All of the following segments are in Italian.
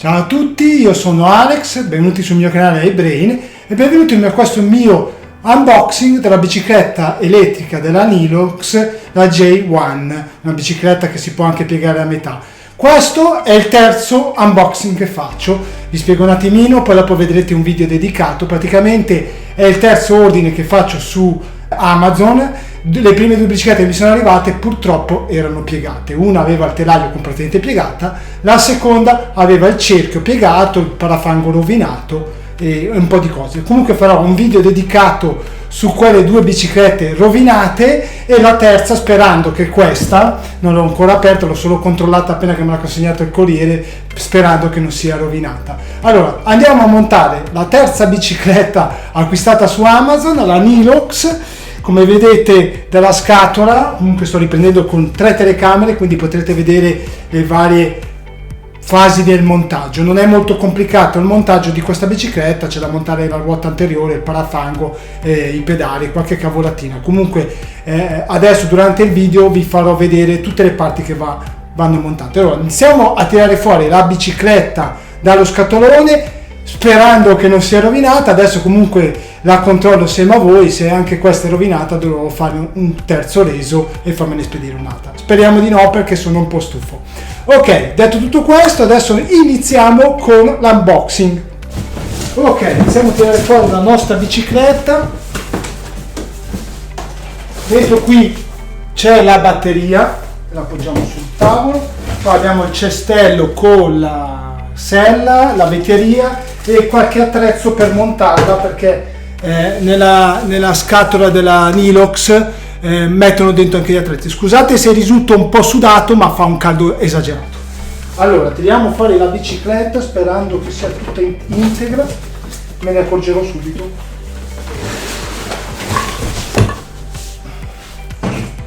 Ciao a tutti, io sono Alex, benvenuti sul mio canale iBrain e benvenuti in questo mio unboxing della bicicletta elettrica della Nilox, la J1, una bicicletta che si può anche piegare a metà. Questo è il terzo unboxing che faccio, vi spiego un attimino, poi dopo vedrete un video dedicato. Praticamente è il terzo ordine che faccio su Amazon. Le prime due biciclette che mi sono arrivate purtroppo erano piegate, una aveva il telaio completamente piegata, la seconda aveva il cerchio piegato, il parafango rovinato e un po' di cose. Comunque farò un video dedicato su quelle due biciclette rovinate e la terza, sperando che questa, non l'ho ancora aperta, l'ho solo controllata appena che me l'ha consegnato il corriere, sperando che non sia rovinata. Allora andiamo a montare la terza bicicletta acquistata su Amazon, la Nilox. Come vedete dalla scatola, comunque sto riprendendo con 3 telecamere, quindi potrete vedere le varie fasi del montaggio. Non è molto complicato il montaggio di questa bicicletta, c'è da montare la ruota anteriore, il parafango, i pedali, qualche cavolatina. Comunque adesso durante il video vi farò vedere tutte le parti che vanno montate. Allora iniziamo a tirare fuori la bicicletta dallo scatolone, sperando che non sia rovinata. Adesso comunque la controllo insieme a voi, se anche questa è rovinata dovrò fare un terzo reso e farmene spedire un'altra. Speriamo di no, perché sono un po' stufo. Ok, detto tutto questo, adesso iniziamo con l'unboxing. Ok, iniziamo a tirare fuori la nostra bicicletta. Dentro qui c'è la batteria, la appoggiamo sul tavolo. Poi abbiamo il cestello con la sella, la batteria e qualche attrezzo per montarla, perché nella scatola della Nilox mettono dentro anche gli attrezzi. Scusate se risulto un po' sudato, ma fa un caldo esagerato. Allora tiriamo fuori la bicicletta sperando che sia tutta integra, me ne accorgerò subito.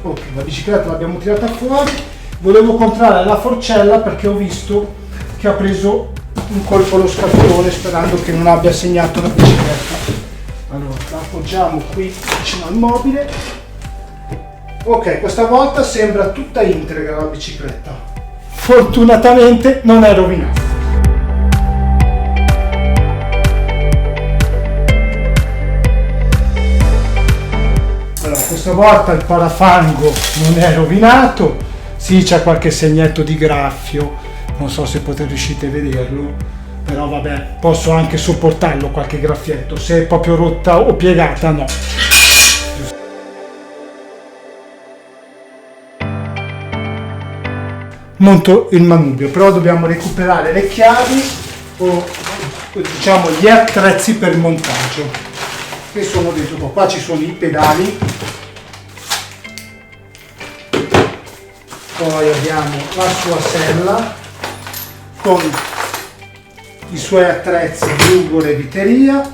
Ok, la bicicletta l'abbiamo tirata fuori. Volevo controllare la forcella perché ho visto che ha preso un colpo lo scatolone, sperando che non abbia segnato la bicicletta. Allora la appoggiamo qui vicino al mobile. Ok, questa volta sembra tutta integra la bicicletta, fortunatamente non è rovinata. Allora questa volta il parafango non è rovinato, sì, c'è qualche segnetto di graffio, non so se riuscite a vederlo, però vabbè, posso anche sopportarlo qualche graffietto. Se è proprio rotta o piegata no. Monto il manubrio, però dobbiamo recuperare le chiavi o diciamo gli attrezzi per il montaggio che sono dentro qua. Qua ci sono i pedali, poi abbiamo la sua sella con i suoi attrezzi, brugole e viteria.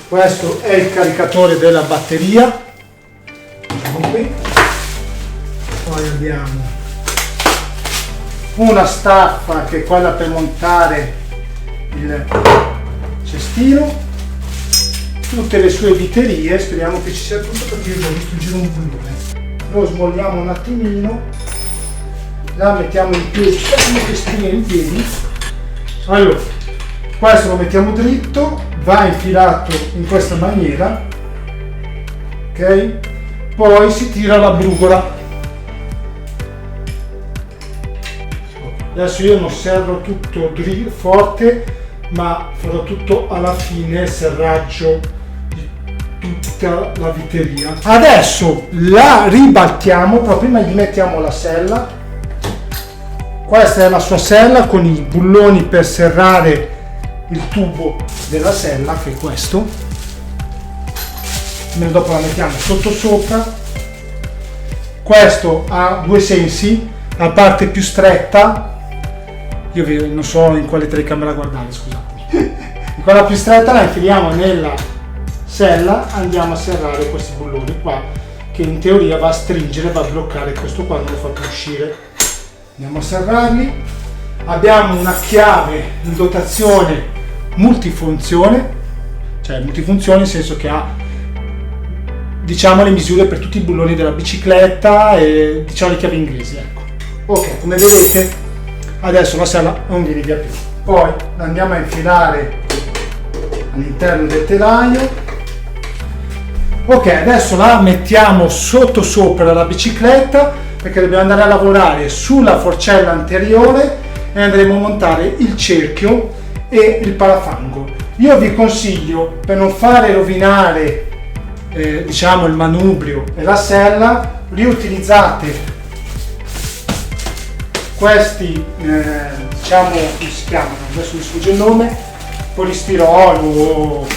Questo è il caricatore della batteria. Qui. Poi abbiamo una staffa che è quella per montare il cestino, tutte le sue viterie. Speriamo che ci sia tutto, perché io ho visto il giro un bullone. Lo smolliamo un attimino, la mettiamo in piedi, che stia in piedi. Allora questo lo mettiamo dritto, va infilato in questa maniera, ok? Poi si tira la brugola. Adesso io non serro tutto forte, ma farò tutto alla fine, il serraggio di tutta la viteria. Adesso la ribaltiamo, però prima gli mettiamo la sella. Questa è la sua sella con i bulloni per serrare il tubo della sella, che è questo. Dopo la mettiamo sotto sopra. Questo ha due sensi, la parte più stretta, io non so in quale telecamera guardare, scusatemi, quella più stretta la infiliamo nella sella, andiamo a serrare questi bulloni qua, che in teoria va a stringere, va a bloccare questo qua, non lo fa più uscire. Andiamo a serrarli. Abbiamo una chiave in dotazione multifunzione, cioè multifunzione nel senso che ha, diciamo, le misure per tutti i bulloni della bicicletta e, diciamo, le chiavi inglesi, ecco. Ok, come vedete adesso la sella non viene via più. Poi la andiamo a infilare all'interno del telaio. Ok, adesso la mettiamo sopra la bicicletta, perché dobbiamo andare a lavorare sulla forcella anteriore e andremo a montare il cerchio e il parafango. Io vi consiglio, per non fare rovinare diciamo il manubrio e la sella, riutilizzate questi diciamo, come si chiamano, adesso mi sfugge il nome, polistirolo o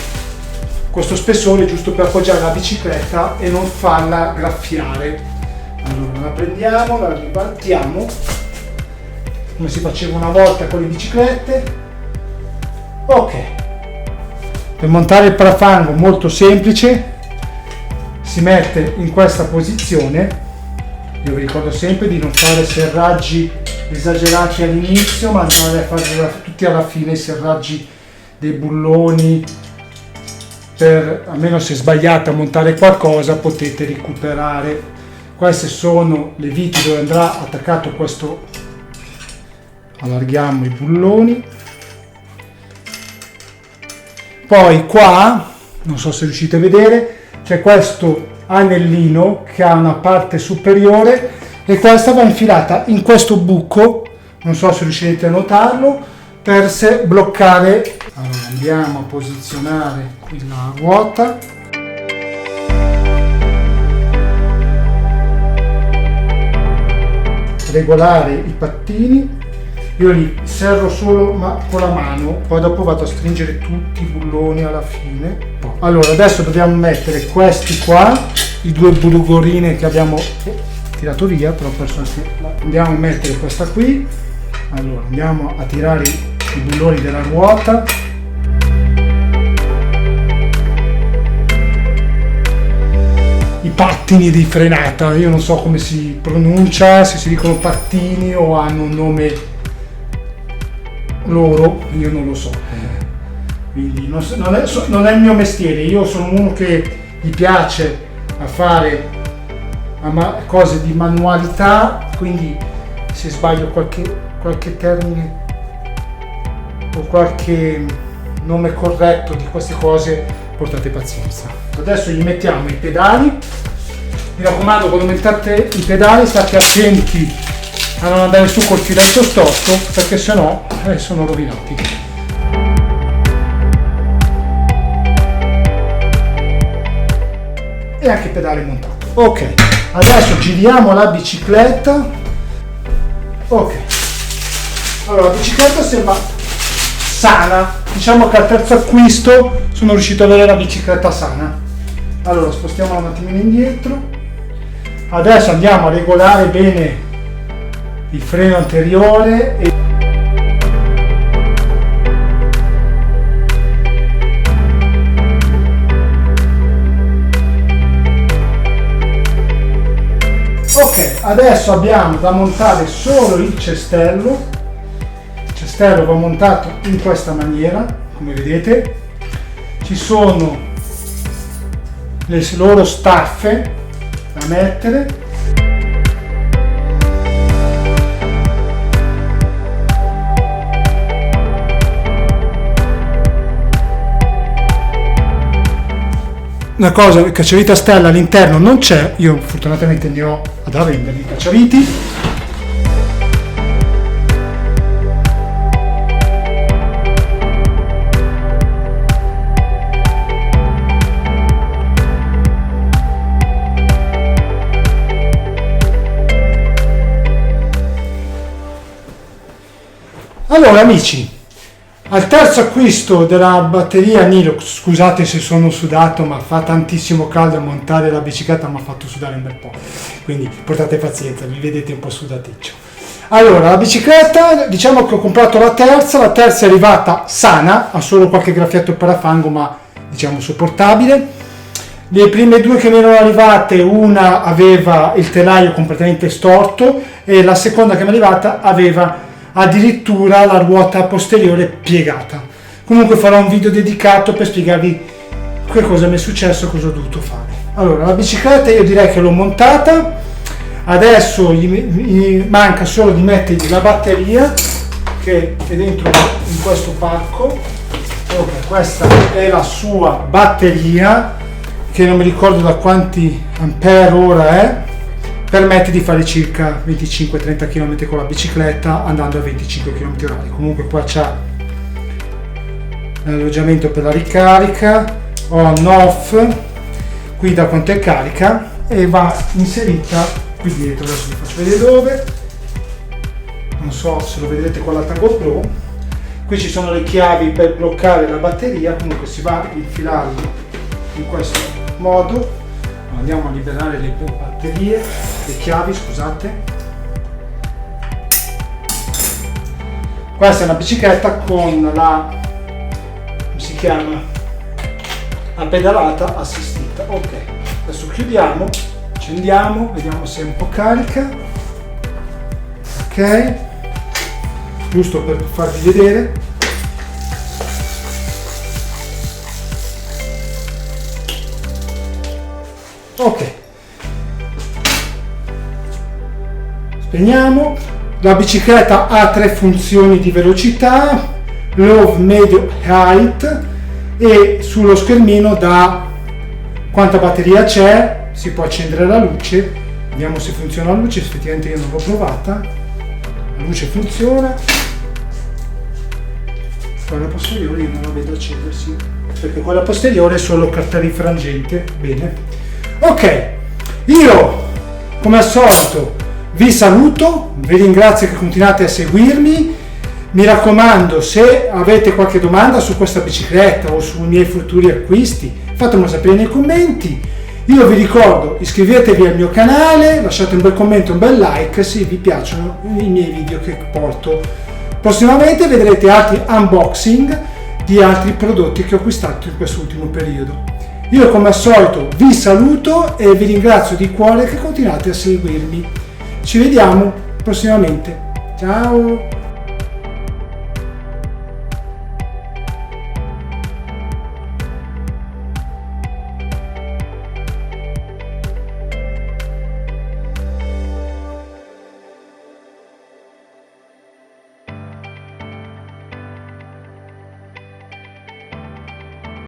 questo spessore, giusto per appoggiare la bicicletta e non farla graffiare. Allora la prendiamo, la ribaltiamo come si faceva una volta con le biciclette. Ok, per montare il parafango molto semplice, si mette in questa posizione. Io vi ricordo sempre di non fare serraggi esagerati all'inizio, ma andare a fare tutti alla fine i serraggi dei bulloni, per almeno se sbagliate a montare qualcosa potete recuperare. Queste sono le viti dove andrà attaccato questo. Allarghiamo i bulloni. Poi qua, non so se riuscite a vedere, c'è questo anellino che ha una parte superiore e questa va infilata in questo buco, non so se riuscirete a notarlo, per bloccare. Allora andiamo a posizionare qui la ruota. Regolare i pattini. Io li serro solo con la mano, poi dopo vado a stringere tutti i bulloni alla fine. Allora adesso dobbiamo mettere questi qua, i due bulgorine che abbiamo tirato via, però andiamo a mettere questa qui. Allora andiamo a tirare i bulloni della ruota. I pattini di frenata, io non so come si pronuncia, se si dicono pattini o hanno un nome loro, io non lo so, quindi non è il mio mestiere. Io sono uno che gli piace a fare cose di manualità, quindi se sbaglio qualche termine o qualche nome corretto di queste cose, portate pazienza. Adesso gli mettiamo i pedali. Mi raccomando, quando mettate i pedali state attenti a non andare su col filetto storto, perché sennò sono rovinati. E anche il pedale montato. Ok, adesso giriamo la bicicletta. Ok, allora la bicicletta sembra sana, diciamo che al terzo acquisto sono riuscito ad avere la bicicletta sana. Allora spostiamola un attimino indietro. Adesso andiamo a regolare bene il freno anteriore e ok, adesso abbiamo da montare solo il cestello. Il cestello va montato in questa maniera, come vedete. Ci sono le loro staffe da mettere. Una cosa, il cacciavite a stella all'interno non c'è, io fortunatamente ne ho ad arrenderli i cacciaviti. Allora amici, al terzo acquisto della batteria Nilox, scusate se sono sudato, ma fa tantissimo caldo e montare la bicicletta mi ha fatto sudare un bel po', quindi portate pazienza, mi vedete un po' sudaticcio. Allora la bicicletta, diciamo che ho comprato la terza è arrivata sana, ha solo qualche graffietto parafango ma diciamo sopportabile. Le prime due che mi erano arrivate, una aveva il telaio completamente storto e la seconda che mi è arrivata aveva addirittura la ruota posteriore piegata. Comunque farò un video dedicato per spiegarvi che cosa mi è successo e cosa ho dovuto fare. Allora la bicicletta io direi che l'ho montata. Adesso gli manca solo di mettergli la batteria che è dentro in questo pacco. Ok, questa è la sua batteria che non mi ricordo da quanti ampere ora è, permette di fare circa 25-30 km con la bicicletta andando a 25 km/h. Comunque qua c'è l'alloggiamento per la ricarica, on off, qui da quanto è carica, e va inserita qui dietro. Adesso vi faccio vedere dove, non so se lo vedrete con la GoPro. Qui ci sono le chiavi per bloccare la batteria, comunque si va a infilarli in questo modo. Andiamo a liberare le batterie, le chiavi, scusate. Questa è una bicicletta con la, come si chiama, la pedalata assistita. Ok, adesso chiudiamo, accendiamo, vediamo se è un po' carica. Ok, giusto per farvi vedere. Ok, spegniamo. La bicicletta ha 3 funzioni di velocità, low, medio, height, e sullo schermino da quanta batteria c'è, si può accendere la luce. Vediamo se funziona la luce, effettivamente io non l'ho provata, la luce funziona. Quella posteriore io non la vedo accendersi, perché quella posteriore è solo cartarifrangente. Bene, ok, io come al solito vi saluto, vi ringrazio che continuate a seguirmi. Mi raccomando, se avete qualche domanda su questa bicicletta o sui miei futuri acquisti, fatemelo sapere nei commenti. Io vi ricordo, iscrivetevi al mio canale, lasciate un bel commento, un bel like se vi piacciono i miei video che porto. Prossimamente vedrete altri unboxing di altri prodotti che ho acquistato in quest'ultimo periodo. Io come al solito vi saluto e vi ringrazio di cuore che continuate a seguirmi. Ci vediamo prossimamente. Ciao!